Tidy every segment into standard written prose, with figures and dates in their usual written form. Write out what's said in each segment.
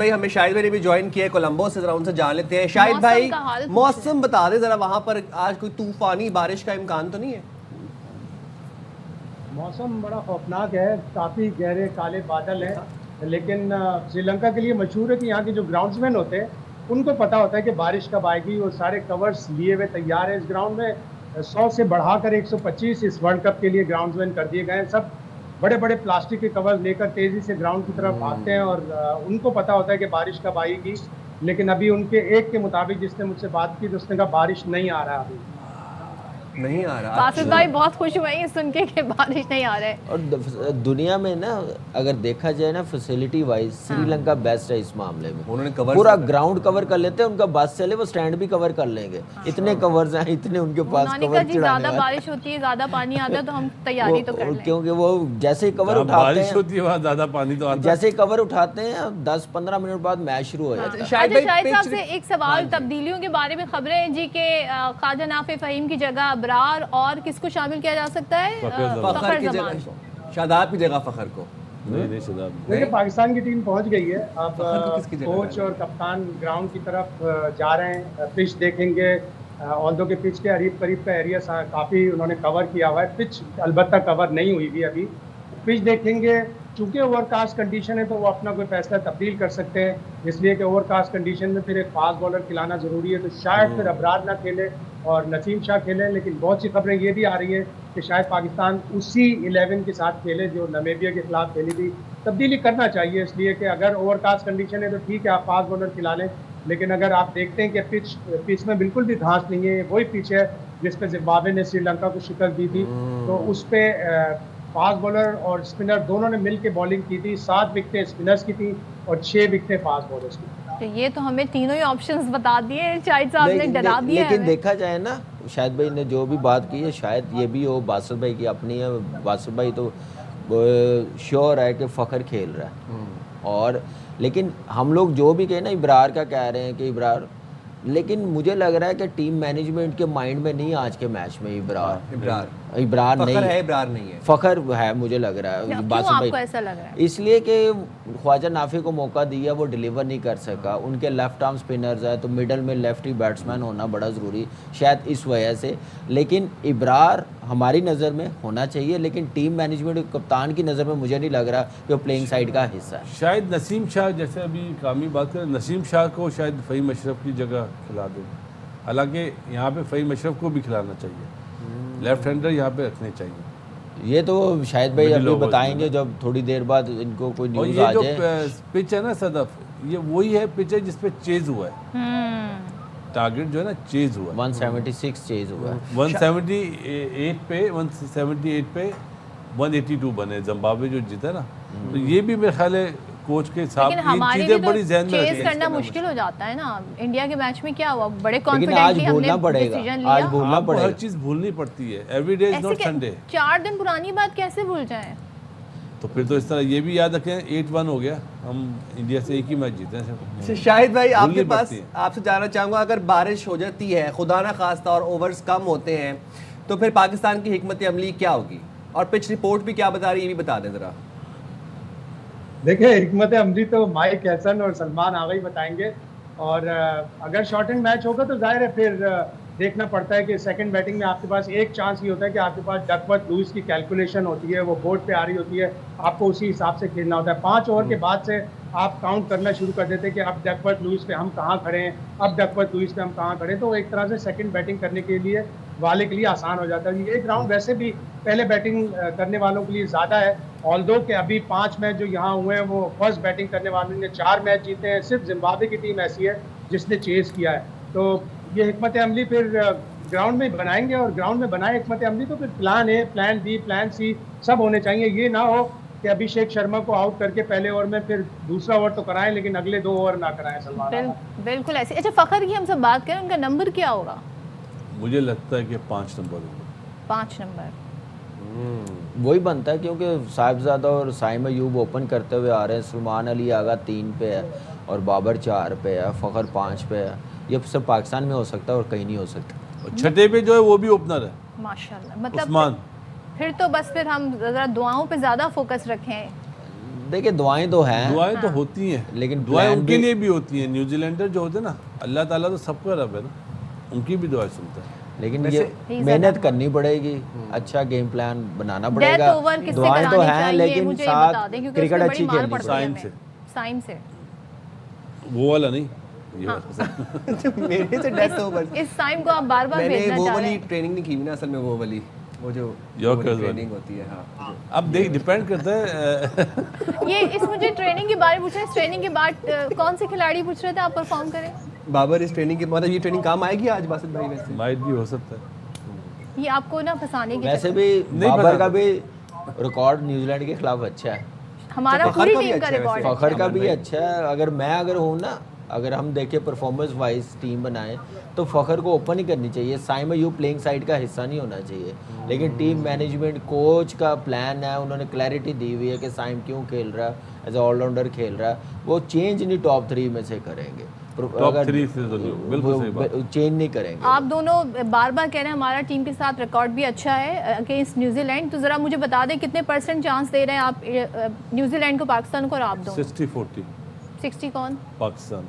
भाई, हमें शाहिद भाई ने भी ज्वाइन किया है कोलंबो से, जरा उनसे जान लेते हैं। शाहिद भाई, मौसम बता दे जरा, वहां पर आज कोई तूफानी बारिश का इम्कान तो नहीं है? मौसम बड़ा खौफनाक है, काफ़ी गहरे काले बादल हैं, लेकिन श्रीलंका के लिए मशहूर है कि यहाँ के जो ग्राउंड्समैन होते हैं उनको पता होता है कि बारिश कब आएगी। वो सारे कवर्स लिए हुए तैयार हैं। इस ग्राउंड में 100 से बढ़ाकर 125 इस वर्ल्ड कप के लिए ग्राउंड्समैन कर दिए गए हैं। सब बड़े बड़े प्लास्टिक के कवर्स लेकर तेज़ी से ग्राउंड की तरफ भागते हैं और उनको पता होता है कि बारिश कब आएगी। लेकिन अभी उनके एक के मुताबिक, जिसने मुझसे बात की, तो उसने कहा बारिश नहीं आ रहा अभी, नहीं आ रहा। बासित भाई बहुत खुश हुए सुन के कि बारिश नहीं आ रहा है। और दुनिया में ना अगर देखा जाए ना फैसिलिटी वाइज श्रीलंका बेस्ट है इस मामले में। उन्होंने कवर पूरा ग्राउंड कवर कर लेते हैं, उनका बस चले वो स्टैंड भी कवर कर लेंगे। इतने कवर्स हैं, इतने उनके पास कवर जी, ज्यादा बारिश होती है, ज्यादा पानी आता है तो हम तैयारी तो कर लें, क्योंकि वो जैसे ही कवर उठाते बारिश हैं, होती है वहाँ ज्यादा पानी तो आता है। जैसे ही कवर उठाते हैं 10-15 मिनट बाद मैच शुरू हो जाता है। शाहिद साहब से एक सवाल, तब्दीलियों के बारे में खबरें हैं जी के ख्वाजा नाफे फहीम की जगह अबरार और किसको शामिल किया जा सकता है? फखर की जगह, शादाब की जगह फखर को। नहीं शादाब, देखिए पाकिस्तान की टीम पहुंच गई है। अब कोच और कप्तान ग्राउंड की तरफ जा रहे हैं, पिच देखेंगे। ऑल्दो के पिच के करीब का एरिया काफ़ी उन्होंने कवर किया हुआ है। पिच अलबत्ता कवर नहीं हुई भी अभी। पिच देखेंगे, चूँकि ओवरकास्ट कंडीशन है तो वो अपना कोई फैसला तब्दील कर सकते हैं, इसलिए कि ओवरकास्ट कंडीशन में फिर एक फास्ट बॉलर खिलाना ज़रूरी है। तो शायद फिर अबरार ना खेले और नसीम शाह खेले। लेकिन बहुत सी खबरें ये भी आ रही है कि शायद पाकिस्तान उसी 11 के साथ खेले जो नामीबिया के खिलाफ खेली थी। तब्दीली करना चाहिए, इसलिए कि अगर ओवरकास्ट कंडीशन है तो ठीक है, आप फास्ट बॉलर खिला लें। लेकिन अगर आप देखते हैं कि पिच में बिल्कुल भी घास नहीं है, वही पिच है जिस पर जिम्बाब्वे ने श्रीलंका को शिकस्त दी थी, तो उस पर फास्ट बॉलर और स्पिनर दोनों ने मिल के बॉलिंग की थी। 7 विकेटें स्पिनर्स की थी और 6 विकेटें फास्ट बॉलर्स की। तो ये तो हमें तीनों ही ऑप्शंस बता दिए, शाहिद साहब ने डरा दिया। लेकिन देखा जाए ना, शाहिद भाई ने जो भी बात की है, शायद ये भी हो बासित भाई की अपनी है। बासित भाई तो श्योर है कि फ़खर खेल रहा है, और लेकिन हम लोग जो भी कहें ना, इब्रार का कह रहे हैं कि इब्रार, लेकिन मुझे लग रहा है कि टीम मैनेजमेंट के माइंड में नहीं आज के मैच में इब्रार नहीं है, इब्रार नहीं है, फ़खर है मुझे लग रहा है। क्यों आपको ऐसा लग रहा है? इसलिए कि ख्वाजा नाफी को मौका दिया, वो डिलीवर नहीं कर सका। उनके लेफ्ट आर्म स्पिनर्स है तो मिडल में लेफ्टी बैट्समैन होना बड़ा ज़रूरी, शायद इस वजह से। लेकिन इब्रार हमारी नज़र में होना चाहिए, लेकिन टीम मैनेजमेंट कप्तान की नज़र में मुझे नहीं लग रहा कि वो प्लेइंग साइड का हिस्सा है। शायद नसीम शाह, जैसे अभी कामी बात करें, नसीम शाह को शायद फ़हीम अशरफ की जगह खिला दो। हालांकि यहाँ पे फ़हीम अशरफ को भी खिलाना चाहिए, लेफ्ट हैंडर यहाँ पे रखने चाहिए। ये तो शायद भाई अभी बताएंगे जब थोड़ी देर बाद इनको कोई न्यूज़ आ जाए। ये जो पिच है ना सदफ, ये वही है पिच है जिसपे चेज हुआ है। टारगेट जो है ना चेज हुआ, 176 चेज हुआ है। 178 पे 182 बने जिम्बाब्वे जो जीता ना। तो ये भी मेरे ख्याल है कोच के साथ चीजें बड़ी ज़हन में चेस करना मुश्किल हो जाता है ना। इंडिया के मैच में क्या हुआ, बड़े आज कॉन्फिडेंटली भूलना हमने पड़ेगा, डिसीजन आज लिया। भूलना पड़ेगा, हर चीज भूलनी पड़ती है। Every day is not Sunday. 4 दिन पुरानी बात कैसे भूल जाएं? तो फिर तो इस तरह ये भी याद रखें, 8-1 हो गया, हम इंडिया से एक ही मैच जीते हैं। शाहिद भाई, आपके पास आपसे जानना चाहूँगा, अगर बारिश हो जाती है खुदा ना खास्ता और ओवर्स कम होते हैं तो फिर पाकिस्तान की हिकमत अमली क्या होगी, और पिच रिपोर्ट भी क्या बता रही है ये भी बता दें ज़रा। देखिए हिकमत अमली तो माइक हसन और सलमान आगा ही बताएंगे। और अगर शॉर्ट एंड मैच होगा तो जाहिर है फिर देखना पड़ता है कि सेकंड बैटिंग में आपके पास एक चांस ये होता है कि आपके पास डकवर्थ लुईस की कैलकुलेशन होती है, वो बोर्ड पे आ रही होती है, आपको उसी हिसाब से खेलना होता है। 5 ओवर के बाद से आप काउंट करना शुरू कर देते हैं कि अब डकवर्थ लुईस पे हम कहाँ खड़े हैं, अब डकवर्थ लुईस पे हम कहाँ खड़े हैं। तो एक तरह से सेकंड बैटिंग करने के लिए वाले के लिए आसान हो जाता है। ये ग्राउंड वैसे भी पहले बैटिंग करने वालों के लिए ज़्यादा है। ऑल्दो के अभी 5 मैच जो यहाँ हुए हैं वो फर्स्ट बैटिंग करने वालों ने 4 मैच जीते हैं। सिर्फ जिम्बाब्वे की टीम ऐसी है जिसने चेस किया है। तो ये हिकमत अमली फिर ग्राउंड में बनाएंगे, और ग्राउंड में बनाए हिकमत अमली तो फिर plan A, plan B, plan C सब होने चाहिए। ये ना हो कि अभिषेक शर्मा को आउट करके पहले ओवर में फिर दूसरा ओवर तो कराएं लेकिन अगले 2 ओवर ना कराएं। सलमान बिल्कुल ऐसे। अच्छा, फ़खर की हम सब बात करें, उनका नंबर क्या होगा? मुझे लगता है कि 5 नंबर होगा। 5 नंबर वही बनता है, क्योंकि साहिबजादा और साइम अयूब ओपन करते हुए आ रहे हैं। सलमान अली आगा 3 पे है और बाबर 4 पे है, फ़खर 5 पे है। ये सब पाकिस्तान में हो सकता है और कहीं नहीं हो सकता। और छठे पे जो है वो भी ओपनर है, माशाल्लाह। मतलब उस्मान। फिर तो बस फिर हम ज़रा दुआओं पे ज़्यादा फोकस रखें। देखिए दुआएं तो हैं, दुआएं तो होती हैं, लेकिन दुआएं plan उनके भी- लिए भी होती हैं। न्यूजीलैंडर जो होते हैं ना, अल्लाह ताला तो सबका रब है ना, उनकी भी दुआएं सुनता है। लेकिन वैसे- ये He's मेहनत a- करनी पड़ेगी, अच्छा गेम प्लान बनाना डेथ पड़ेगा। ओवर किससे दुआएं तो करानी हैं चाहिए लेकिन मुझे ये बता साथ दें, क्योंकि क्रिकेट उसमें अच्छी बड़ी मार खेलनी पड़ती पड़ेगी। है साइम हमें। साइम से वो वाला नहीं, ये हाँ। वाला। मेरे से डेथ ओवर इस टाइम को आप बार बार मैंने भेजना वो चाह रहे वाली हैं। ट्रेनिंग नहीं की हुई ना असल में, वो वाली वो जो Yorkers वाली। ट्रेनिंग होती है। हाँ अब देख डिपेंड करता है। ये इस मुझे ट्रेनिंग के बारे में पूछ रहे हैं, इस ट्रेनिंग के बाद कौन से खिलाड़ी पूछ रहे थे आप परफॉर्म करें? बाबर इस ट्रेनिंग के मतलब ये ट्रेनिंग काम आएगी आज बासित भाई वैसे? माइट भी हो सकता है। ये आपको ना फंसाने की वैसे चक्कर- भी नहीं बाबर पता। का भी रिकॉर्ड न्यूजीलैंड के खिलाफ अच्छा है, हमारा फखर पूरी का भी टीम का अच्छा है रिकॉर्ड वैसे। फखर का भी अच्छा है। अगर हूँ ना, अगर हम देखें परफॉर्मेंस वाइज टीम बनाएं तो फखर को ओपन ही करनी चाहिए। साइम अयूब प्लेइंग साइड का हिस्सा नहीं होना चाहिए, लेकिन टीम मैनेजमेंट कोच का प्लान है, उन्होंने क्लैरिटी दी हुई है कि साइम क्यों खेल रहा है, एज ऑलराउंडर खेल रहा है। वो चेंज नहीं टॉप 3 में से करेंगे, टॉप 3 से तो नहीं, बिल्कुल सही बात। चेंज नहीं करेंगे। आप दोनों बार बार कह रहे हैं हमारा टीम के साथ रिकॉर्ड भी अच्छा है अगेंस्ट न्यूजीलैंड, तो ज़रा मुझे बता दें कितने % चांस दे रहे हैं आप न्यूजीलैंड को, पाकिस्तान को, और आप दोनों? 60-40 60 कौन? पाकिस्तान।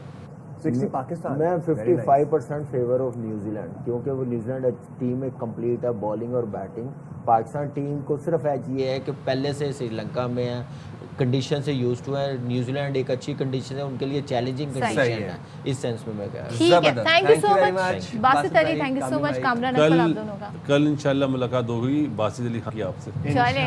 60 पाकिस्तान। मैं Very nice. 55% favour of New Zealand, क्योंकि वो न्यूजीलैंड टीम एक कंप्लीट है, बॉलिंग और बैटिंग। पाकिस्तान टीम को सिर्फ एज ये है कि पहले से श्रीलंका में है, कंडीशन से यूज टू है। न्यूजीलैंड एक अच्छी कंडीशन है, उनके लिए चैलेंजिंग सही कंडीशन है। है, इस सेंस में मैं कह रहा हूँ। ठीक है, जबरदस्त। Thank you Thank so you very much much. Basit Ali, भाई, thank you so Kamil much भाई। कामरान अकबर, आप कल दोनों का। कल इंशाल्लाह मुलाकात होगी बासित अली खान की आपसे। चले